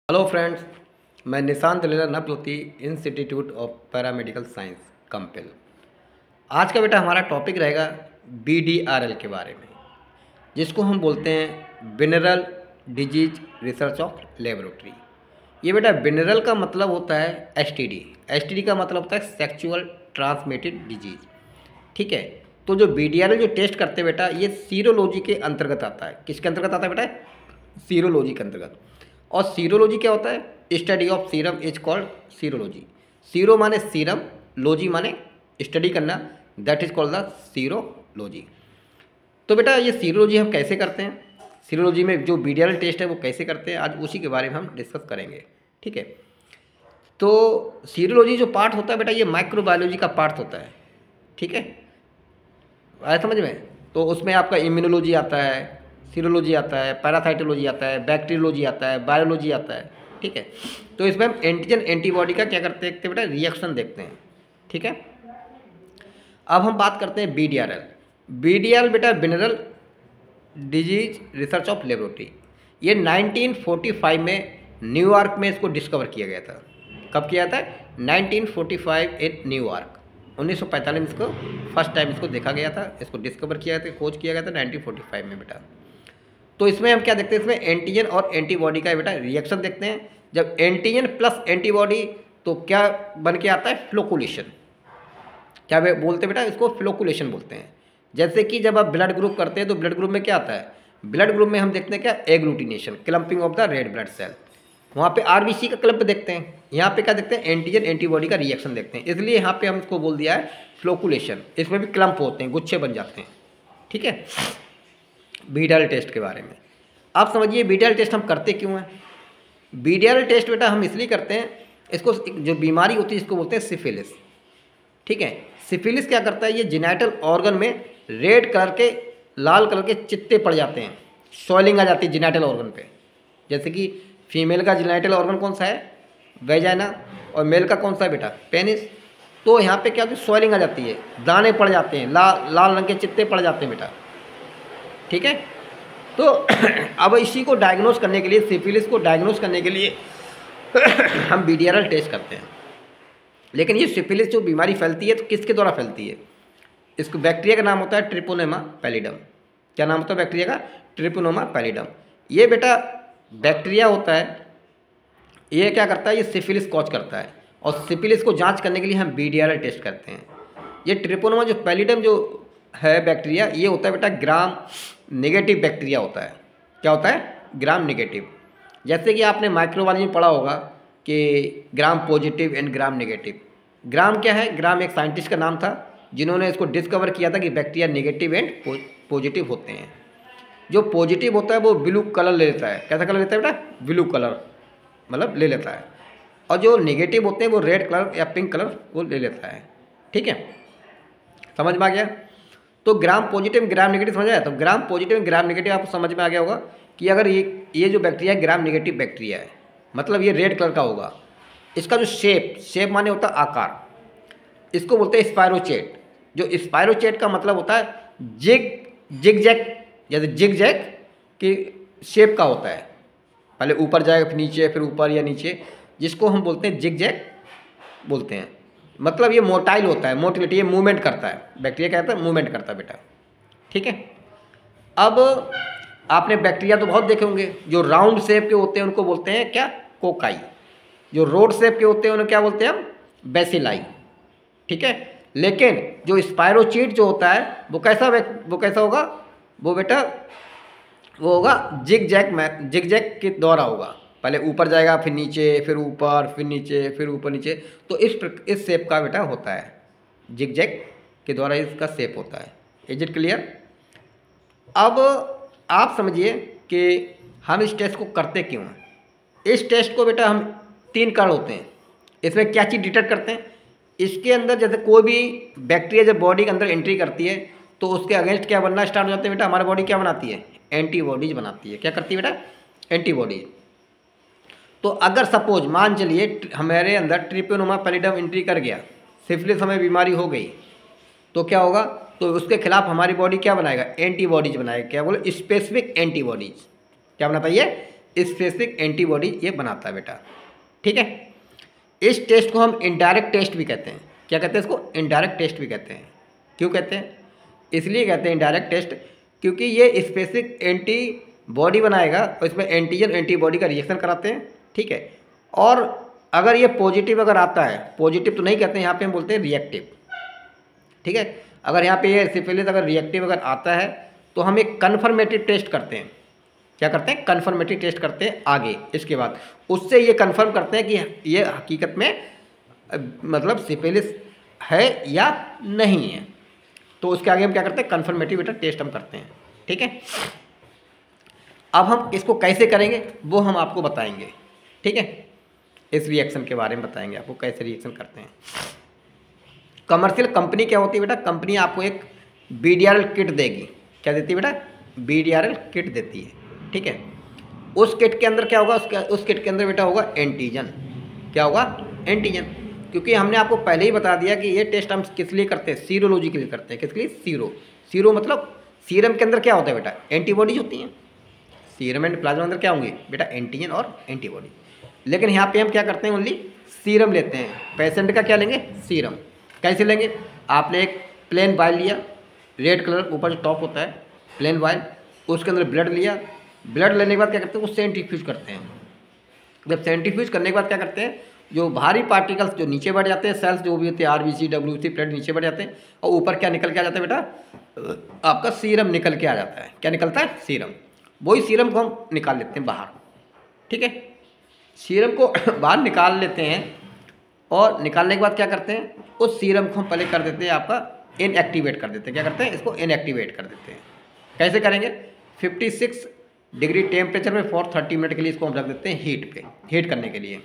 Hello friends, मैं Nishant Leela Navjyoti Institute of Paramedical Science Kampil. आज का बेटा हमारा टॉपिक रहेगा बीडीआरएल के बारे में, जिसको हम बोलते हैं बिनरल डिजीज रिसर्च ऑफ लेबोरेटरी। ये बेटा बिनरल का मतलब होता है एसटीडी। एसटीडी का मतलब होता है सेक्सुअल ट्रांसमिटेड डिजीज। ठीक है, तो जो बीडीआरएल जो टेस्ट करते हैं बेटा, ये सीरोलॉजी के अंतर्गत आता है। किसके अंतर्गत आता है बेटा? सीरोलॉजी के अंतर्गत। और सीरोलॉजी क्या होता है? Study of serum is called serology. Sero माने सीरम, लॉजी माने स्टडी करना, that is called the serology. तो बेटा ये सीरोलॉजी हम कैसे करते हैं, सीरोलॉजी में जो बीडीआरएल टेस्ट है वो कैसे करते हैं, आज उसी के बारे में हम डिस्कस करेंगे। ठीक है, तो सीरोलॉजी जो पार्ट होता है बेटा, ये माइक्रोबायोलॉजी का पार्ट होता है। ठीक है, आया समझ में? तो उसमें आपका इम्यूनोलॉजी आता है, सीरोलॉजी आता है, पैरासाइटोलॉजी आता है, बैक्टीरियोलॉजी आता है, बायोलॉजी आता है। ठीक है, तो इसमें हम एंटीजन एंटीबॉडी का क्या करते हैं बेटा? रिएक्शन देखते हैं। ठीक है, अब हम बात करते हैं बीडीआरएल। बीडीआरएल बेटा बिनरल डिजीज रिसर्च ऑफ लेबोरेटरी। ये 1945 में न्यूयॉर्क में इसको डिस्कवर किया गया था। कब किया था? 1945 इन न्यूयॉर्क। 1945 में इसको फर्स्ट टाइम इसको देखा गया था, इसको डिस्कवर किया था, खोज किया गया था 1945 में बेटा। तो इसमें हम क्या देखते हैं? इसमें एंटीजन और एंटीबॉडी का बेटा रिएक्शन देखते हैं। जब एंटीजन प्लस एंटीबॉडी तो क्या बन के आता है? फ्लोकुलेशन। क्या बोलते हैं बेटा? इसको फ्लोकुलेशन बोलते हैं। जैसे कि जब आप ब्लड ग्रुप करते हैं तो ब्लड ग्रुप में क्या आता है? ब्लड ग्रुप में हम देखते हैं क्या? Agglutination, clumping of the red blood cell. वहाँ पे आरबीसी का क्लम्प देखते हैं। यहाँ पे क्या देखते हैं? एंटीजन एंटीबॉडी का रिएक्शन देखते हैं। इसलिए यहाँ पे हम इसको बोल दिया है फ्लोकुलेशन। इसमें भी क्लम्प होते हैं, गुच्छे बन जाते हैं। ठीक है, बीडीआरएल टेस्ट के बारे में आप समझिए बीडीआरएल टेस्ट हम करते क्यों हैं। बीडीआरएल टेस्ट बेटा हम इसलिए करते हैं, इसको जो बीमारी होती है इसको बोलते हैं सिफिलिस। ठीक है, सिफिलिस क्या करता है? ये जेनिटल ऑर्गन में रेड कलर के, लाल कलर के चित्ते पड़ जाते हैं, सॉइलिंग आ जाती है जेनिटल ऑर्गन पे। जैसे कि फीमेल का जेनिटल ऑर्गन कौन सा है? वेजाइना। और मेल का कौन सा है बेटा? पेनिस। तो यहाँ पे क्या होती है? सॉइलिंग आ जाती है, दाने पड़ जाते हैं, लाल रंग के चित्ते पड़ जाते हैं बेटा। ठीक है, तो अब इसी को डायग्नोस करने के लिए, सिफिलिस को डायग्नोस करने के लिए हम बीडीआरएल टेस्ट करते हैं। लेकिन ये सिफिलिस जो बीमारी फैलती है तो किसके द्वारा फैलती है? इसको बैक्टीरिया का नाम होता है ट्रिपोनेमा पैलिडम। क्या नाम होता है बैक्टीरिया का? Treponema pallidum. ये बेटा बैक्टीरिया होता है, ये क्या करता है? ये सिफिलिस कॉज करता है। और सिफिलिस को जांच करने के लिए हम बीडीआरएल टेस्ट करते हैं। ये ट्रिपोनेमा जो पैलिडम जो है बैक्टीरिया, ये होता है बेटा ग्राम नेगेटिव बैक्टीरिया होता है। क्या होता है? Gram negative. जैसे कि आपने माइक्रोबायोलॉजी में पढ़ा होगा कि gram positive and gram negative. Gram क्या है? ग्राम एक साइंटिस्ट का नाम था जिन्होंने इसको डिस्कवर किया था कि बैक्टीरिया नेगेटिव एंड पॉजिटिव होते हैं। जो पॉजिटिव होता है वो ब्लू कलर ले लेता है। कैसा कलर लेता है बेटा? ब्लू कलर मतलब ले लेता है। और जो नेगेटिव होते हैं वो रेड कलर या पिंक कलर वो ले लेता है। ठीक है, समझ में आ गया? तो ग्राम पॉजिटिव ग्राम नेगेटिव समझ आया? तो ग्राम पॉजिटिव ग्राम नेगेटिव आपको समझ में आ गया होगा कि अगर ये जो बैक्टीरिया है ग्राम नेगेटिव बैक्टीरिया है, मतलब ये रेड कलर का होगा। इसका जो शेप माने होता है आकार, इसको बोलते हैं स्पायरोचेट। जो स्पायरोचेट का मतलब होता है जिग जैग, जैसे जिग जैग की शेप का होता है। पहले ऊपर जाएगा फिर नीचे, फिर ऊपर या नीचे, जिसको हम बोलते हैं जिग जैग बोलते हैं। मतलब ये मोटाइल होता है, मोटिलिटी, ये मूवमेंट करता है। बैक्टीरिया क्या कहता है? मूवमेंट करता है बेटा। ठीक है, अब आपने बैक्टीरिया तो बहुत देखे होंगे। जो राउंड शेप के होते हैं उनको बोलते हैं क्या? कोकाई। जो रोड शेप के होते हैं उन्हें क्या बोलते हैं हम? बैसिलाई। ठीक है, लेकिन जो स्पायरोचीट जो होता है वो कैसा होगा? वो बेटा वो होगा जिग जैग के द्वारा होगा। पहले ऊपर जाएगा, फिर नीचे, फिर ऊपर, फिर नीचे, फिर ऊपर नीचे। तो इस शेप का बेटा होता है, जिग जैग के द्वारा इसका शेप होता है। Is it clear? अब आप समझिए कि हम इस टेस्ट को करते क्यों हैं। इस टेस्ट को बेटा हम 3 कारण होते हैं। इसमें क्या चीज़ डिटेक्ट करते हैं? इसके अंदर जैसे कोई भी बैक्टीरिया जब बॉडी के अंदर एंट्री करती है तो उसके अगेंस्ट क्या बनना स्टार्ट हो जाते हैं बेटा? हमारी बॉडी क्या बनाती है? एंटीबॉडीज बनाती है। क्या करती है बेटा? एंटीबॉडीज। तो अगर सपोज मान चलिए हमारे अंदर ट्रिपोनेमा पैलिडम एंट्री कर गया, सिफिलिस हमें बीमारी हो गई, तो क्या होगा? तो उसके खिलाफ हमारी बॉडी क्या बनाएगा? एंटीबॉडीज बनाएगा। क्या बोले? Specific antibodies. क्या बनाता है ये? स्पेसिफिक एंटीबॉडी ये बनाता है बेटा। ठीक है, इस टेस्ट को हम इनडायरेक्ट टेस्ट भी कहते हैं। क्या कहते हैं इसको? इनडायरेक्ट टेस्ट भी कहते हैं। क्यों कहते हैं? इसलिए कहते हैं इनडायरेक्ट टेस्ट क्योंकि ये स्पेसिफिक एंटीबॉडी बनाएगा और इसमें एंटीजन एंटीबॉडी का रिएक्शन कराते हैं। ठीक है, और अगर ये पॉजिटिव अगर आता है, पॉजिटिव तो नहीं कहते हैं, यहाँ पे हम बोलते हैं रिएक्टिव। ठीक है, अगर यहाँ पे ये सिफिलिस अगर रिएक्टिव अगर आता है तो हम एक कन्फर्मेटिव टेस्ट करते हैं। क्या करते हैं? कन्फर्मेटिव टेस्ट करते हैं आगे। इसके बाद उससे ये कन्फर्म करते हैं कि ये हकीकत में मतलब सिफिलिस है या नहीं है। तो उसके आगे हम क्या करते हैं? कन्फर्मेटिव टेस्ट हम करते हैं। ठीक है, अब हम इसको कैसे करेंगे वो हम आपको बताएंगे। ठीक है, इस रिएक्शन के बारे में बताएंगे आपको कैसे रिएक्शन करते हैं। कमर्शियल कंपनी क्या होती है बेटा? कंपनी आपको एक BDRL किट देगी। क्या देती है बेटा? BDRL किट देती है। ठीक है, उस किट के अंदर क्या होगा? उस किट के अंदर बेटा होगा एंटीजन। क्या होगा? एंटीजन। क्योंकि हमने आपको पहले ही बता दिया कि ये टेस्ट हम किस लिए करते हैं? सीरोलॉजी के लिए करते हैं। किसके लिए? सीरो मतलब सीरम के अंदर क्या होता है बेटा? एंटीबॉडीज होती हैं। सीरम एंड प्लाज्मा अंदर क्या होंगे बेटा? एंटीजन और एंटीबॉडी। लेकिन यहाँ पे हम क्या करते हैं? ओनली सीरम लेते हैं। पेशेंट का क्या लेंगे? सीरम। कैसे लेंगे? आपने एक प्लेन वायल लिया, रेड कलर ऊपर जो टॉप होता है, प्लेन वायल, उसके अंदर ब्लड लिया। ब्लड लेने के बाद क्या करते हैं? उससे सेंट्रीफ्यूज करते हैं। जब सेंट्रीफ्यूज करने के बाद क्या करते हैं? जो भारी पार्टिकल्स जो नीचे बढ़ जाते हैं, सेल्स जो भी होते हैं, RBC WBC ब्लड नीचे बढ़ जाते हैं और ऊपर क्या निकल के आ जाता है बेटा? आपका सीरम निकल के आ जाता है। क्या निकलता है? सीरम। वही सीरम को हम निकाल लेते हैं बाहर। ठीक है, सीरम को बाहर निकाल लेते हैं और निकालने के बाद क्या करते हैं? उस सीरम को हम पहले कर देते हैं आपका इनएक्टिवेट कर देते हैं। क्या करते हैं? इसको इनएक्टिवेट कर देते हैं। कैसे करेंगे? 56 डिग्री टेम्परेचर में फॉर 30 मिनट के लिए इसको हम रख देते हैं हीट पे, हीट करने के लिए।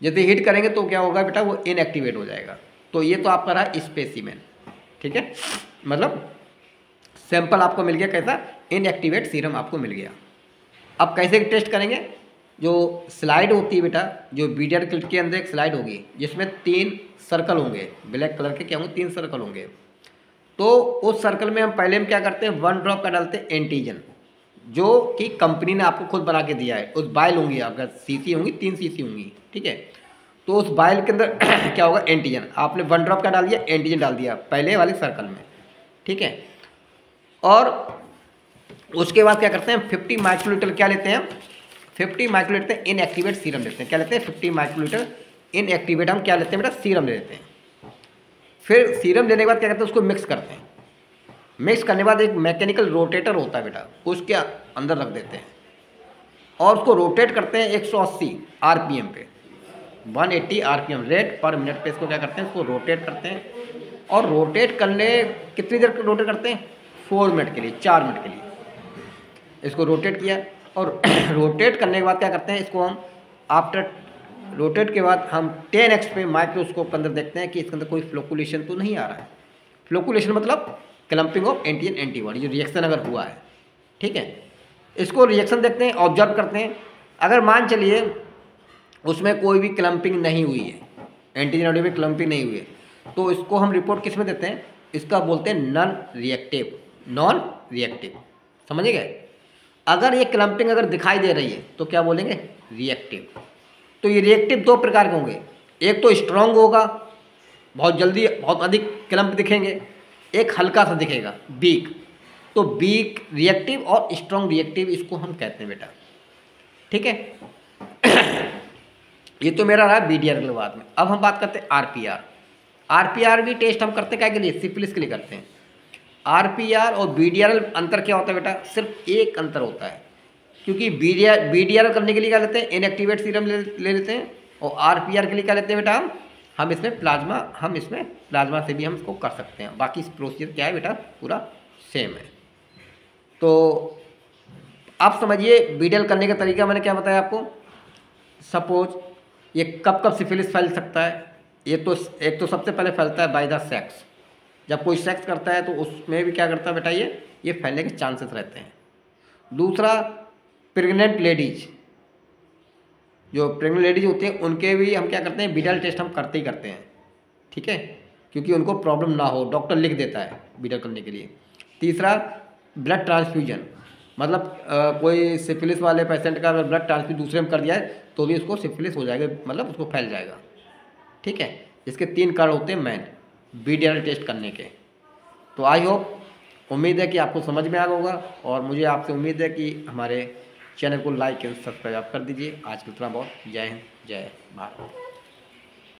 जैसे हीट करेंगे तो क्या होगा बेटा? वो इनएक्टिवेट हो जाएगा। तो ये तो आपका रहा स्पेसिमेन। ठीक है, मतलब सैंपल आपको मिल गया। कैसा? इनएक्टिवेट सीरम आपको मिल गया। अब कैसे टेस्ट करेंगे? जो स्लाइड होती है बेटा, जो BDRL किट के अंदर एक स्लाइड होगी जिसमें 3 सर्कल होंगे, ब्लैक कलर के क्या होंगे? 3 सर्कल होंगे। तो उस सर्कल में हम पहले हम क्या करते हैं? 1 ड्रॉप का डालते हैं एंटीजन, जो कि कंपनी ने आपको खुद बना के दिया है। उस बाइल होंगी, आपका सीसी होंगी, 3 सीसी होंगी। ठीक है, तो उस बाइल के अंदर क्या होगा? एंटीजन। आपने 1 ड्रॉप का डाल दिया, एंटीजन डाल दिया पहले वाले सर्कल में। ठीक है, और उसके बाद क्या करते हैं? 50 माइक्रोलीटर क्या लेते हैं? 50 माइक्रोलीटर इनएक्टिवेट सीरम लेते हैं। क्या लेते हैं? 50 माइक्रोलीटर इनएक्टिवेट हम क्या लेते हैं बेटा? सीरम ले लेते हैं। फिर सीरम लेने के बाद क्या करते हैं? उसको मिक्स करते हैं। मिक्स करने के बाद एक मैकेनिकल रोटेटर होता है बेटा, उसके अंदर रख देते हैं और उसको रोटेट करते हैं 180 RPM पे, 180 RPM रेट पर मिनट पे। इसको क्या करते हैं? इसको रोटेट करते हैं। और रोटेट करने कितनी देर रोटेट करते हैं? 4 मिनट के लिए, 4 मिनट के लिए इसको रोटेट किया। और रोटेट करने के बाद क्या करते हैं? इसको हम आफ्टर रोटेट के बाद हम 10x पे माइक्रोस्कोप के अंदर देखते हैं कि इसके अंदर कोई फ्लोकुलेशन तो नहीं आ रहा है। फ्लोकुलेशन मतलब क्लम्पिंग ऑफ एंटीजन एंटीबॉडी, जो रिएक्शन अगर हुआ है। ठीक है, इसको रिएक्शन देखते हैं, ऑब्जर्व करते हैं। अगर मान चलिए उसमें कोई भी क्लम्पिंग नहीं हुई है, एंटीजन एंटीबॉडी में क्लम्पिंग नहीं हुई है, तो इसको हम रिपोर्ट किस में देते हैं? इसका बोलते हैं नॉन रिएक्टिव। नॉन रिएक्टिव, समझ गए? अगर ये क्लम्पिंग अगर दिखाई दे रही है तो क्या बोलेंगे? रिएक्टिव। तो ये रिएक्टिव 2 प्रकार के होंगे। एक तो स्ट्रॉन्ग होगा, बहुत जल्दी बहुत अधिक क्लम्प दिखेंगे। एक हल्का सा दिखेगा, वीक। तो वीक रिएक्टिव और स्ट्रॉन्ग रिएक्टिव इसको हम कहते हैं बेटा। ठीक है, ये तो मेरा रहा BDRL के बाद में। अब हम बात करते हैं RPR। RPR भी टेस्ट हम करते हैं क्या के लिए? सिफिलिस के लिए करते हैं। RPR और BDRL अंतर क्या होता है बेटा? सिर्फ एक अंतर होता है, क्योंकि BDRL करने के लिए क्या लेते हैं? इनएक्टिवेट सीरम ले लेते हैं। और RPR के लिए क्या लेते हैं बेटा? हम इसमें प्लाज्मा से भी हम इसको कर सकते हैं। बाकी इस प्रोसीजर क्या है बेटा? पूरा सेम है। तो आप समझिए BDRL करने का तरीका मैंने क्या बताया आपको। सपोज ये कब कब सिफिलिस फैल सकता है? ये तो एक तो सबसे पहले फैलता है बाय द सेक्स। जब कोई सेक्स करता है तो उसमें भी क्या करता है बेटा? ये फैलने के चांसेस रहते हैं। दूसरा, प्रेग्नेंट लेडीज, जो प्रेग्नेंट लेडीज होती हैं उनके भी हम क्या करते हैं? BDRL टेस्ट हम करते ही करते हैं। ठीक है, क्योंकि उनको प्रॉब्लम ना हो, डॉक्टर लिख देता है BDRL करने के लिए। तीसरा, ब्लड ट्रांसफ्यूजन। मतलब कोई सिफिलिस वाले पेशेंट का अगर ब्लड ट्रांसफ्यूज दूसरे में कर दिया है तो भी उसको सिफिलिस हो जाएगा, मतलब उसको फैल जाएगा। ठीक है, इसके 3 कारण होते हैं मेन BDRL टेस्ट करने के। तो आई होप, उम्मीद है कि आपको समझ में आ गया होगा, और मुझे आपसे उम्मीद है कि हमारे चैनल को लाइक एंड सब्सक्राइब कर दीजिए। आज के इतना बहुत। जय हिंद, जय भारत।